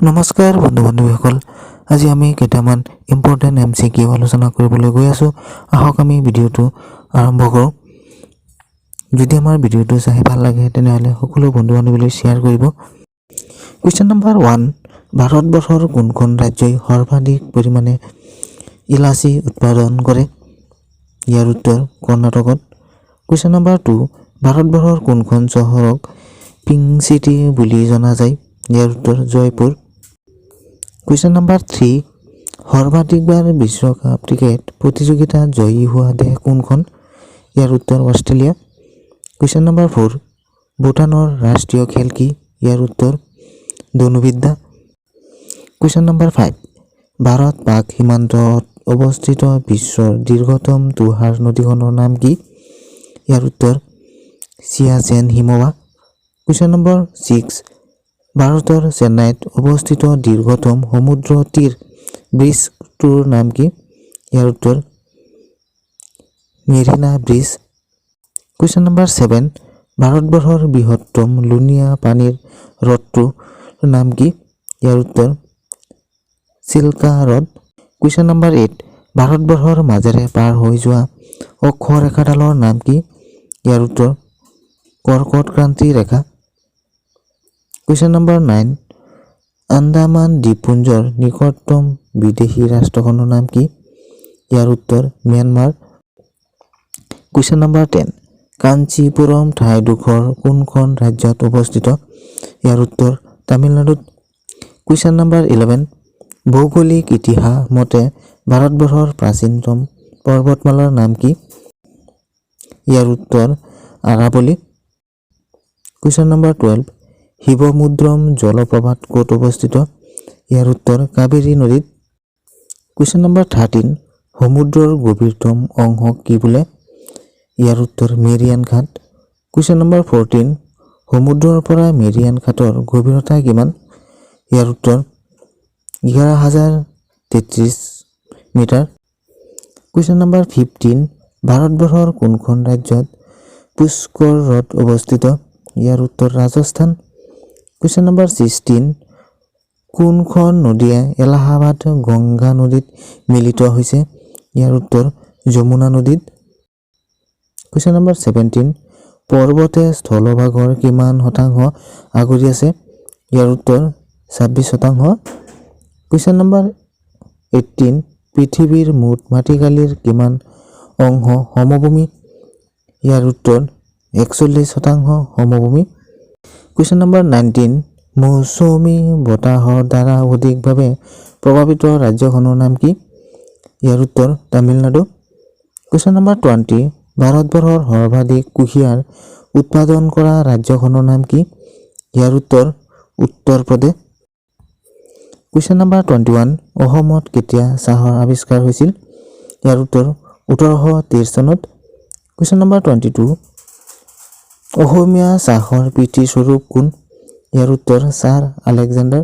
নমস্কাৰ বন্ধু-বান্ধৱীসকল, আজি আমি কেইটামান ইম্পৰ্টেণ্ট MCQ আলোচনা কৰিবলৈ গৈ আছোঁ। আহক আমি ভিডিঅ'টো আৰম্ভ কৰোঁ। যদি আমাৰ ভিডিঅ'টো চাই ভাল লাগে তেনেহ'লে সকলো বন্ধু-বান্ধৱীলৈ শ্বেয়াৰ কৰিব। কুৱেশ্যন নম্বৰ 1, ভাৰতবৰ্ষৰ কোনখন ৰাজ্যই সৰ্বাধিক পৰিমাণে ইলাচি উৎপাদন কৰে? ইয়াৰ উত্তৰ কৰ্ণাটকত। কুৱেশ্যন নম্বৰ 2, ভাৰতবৰ্ষৰ কোনখন চহৰক পিংক চিটি বুলি জনা যায়? ইয়াৰ উত্তৰ জয়পুৰ। কুৱেশ্যন নম্বৰ 3, সৰ্বাধিকবাৰ বিশ্বকাপ ক্ৰিকেট প্ৰতিযোগিতাত জয়ী হোৱা দেশ কোনখন? ইয়াৰ উত্তৰ অষ্ট্ৰেলিয়া। কুৱেশ্যন নম্বৰ 4, ভূটানৰ ৰাষ্ট্ৰীয় খেল কি? ইয়াৰ উত্তৰ ধনুৰ্বিদ্যা। কুৱেশ্যন নম্বৰ 5, ভাৰত-পাক সীমান্তত অৱস্থিত বিশ্বৰ দীৰ্ঘতম তুষাৰ নদীখনৰ নাম কি? ইয়াৰ উত্তৰ চিয়াচেন হিমবাহ। কুৱেশ্যন নম্বৰ 6, ভাৰতৰ চেন্নাইত অৱস্থিত দীৰ্ঘতম সমুদ্ৰ তীৰ ব্ৰীজটোৰ নাম কি? ইয়াৰ উত্তৰ মেৰিনা ব্ৰীজ। কুৱেশ্যন নম্বৰ 7, ভাৰতবৰ্ষৰ বৃহত্তম লুণীয়া পানীৰ হ্ৰদটোৰ নাম কি? ইয়াৰ উত্তৰ চিল্কা হ্ৰদ। কুৱেশ্যন নম্বৰ 8, ভাৰতবৰ্ষৰ মাজেৰে পাৰ হৈ যোৱা অক্ষৰেখাডালৰ নাম কি? ইয়াৰ উত্তৰ কৰ্কট ক্ৰান্তি ৰেখা। কুৱেশ্যন নম্বৰ 9, আন্দামান দ্বীপপুঞ্জৰ নিকটতম বিদেশী ৰাষ্ট্ৰখনৰ নাম কি? ইয়াৰ উত্তৰ ম্যানমাৰ। কুৱেশ্যন নম্বৰ 10, কাঞ্চীপুৰম ঠাইডোখৰ কোনখন ৰাজ্যত অৱস্থিত? ইয়াৰ উত্তৰ তামিলনাডুত। কুৱেশ্যন নম্বৰ 11, ভৌগোলিক ইতিহাস মতে ভাৰতবৰ্ষৰ প্ৰাচীনতম পৰ্বতমালাৰ নাম কি? ইয়াৰ উত্তৰ আৰাৱলী। কুৱেশ্যন নম্বৰ 12, শিৱমুদ্ৰম জলপ্ৰপাত ক'ত অৱস্থিত? ইয়াৰ উত্তৰ কাবেৰী নদীত। কুৱেশ্যন নম্বৰ 13, সমুদ্ৰৰ গভীৰতম অংশক কি বোলে? ইয়াৰ উত্তৰ মেৰিয়ান ঘাট। কুৱেশ্যন নম্বৰ 14, সমুদ্ৰৰ পৰা মেৰিয়ান ঘাটৰ গভীৰতা কিমান? ইয়াৰ উত্তৰ 11,033 মিটাৰ। কুৱেশ্যন নম্বৰ 15, ভাৰতবৰ্ষৰ কোনখন ৰাজ্যত পুষ্কৰ হ্ৰদ অৱস্থিত? ইয়াৰ উত্তৰ ৰাজস্থান। কুৱেশ্যন নম্বৰ 16, কোনখন নদীয়ে এলাহাবাদ গংগা নদীত মিলিত হৈছে? ইয়াৰ উত্তৰ যমুনা নদীত। কুৱেশ্যন নম্বৰ 17, পৰ্বতে স্থলভাগৰ কিমান শতাংশ আগুৰি আছে? ইয়াৰ উত্তৰ 26%। কুৱেশ্যন নম্বৰ 18, পৃথিৱীৰ মুঠ মাটিকালিৰ কিমান অংশ সমভূমি? ইয়াৰ উত্তৰ 41% সমভূমি। কুৱেশ্যন নম্বৰ 19, মৌচুমী বতাহৰ দ্বাৰা অধিকভাৱে প্ৰভাৱিত ৰাজ্যখনৰ নাম কি? ইয়াৰ উত্তৰ তামিলনাডু। কুৱেশ্যন নম্বৰ 20, ভাৰতবৰ্ষৰ সৰ্বাধিক কুঁহিয়াৰ উৎপাদন কৰা ৰাজ্যখনৰ নাম কি? ইয়াৰ উত্তৰ উত্তৰ প্ৰদেশ। কুৱেশ্যন নম্বৰ 21, অসমত কেতিয়া চাহৰ আৱিষ্কাৰ হৈছিল? ইয়াৰ উত্তৰ 1823 চনত। কুৱেশ্যন নম্বৰ 22, অসমীয়া চাহৰ পিতৃস্বৰূপ কোন? ইয়াৰ উত্তৰ ছাৰ আলেকজেণ্ডাৰ।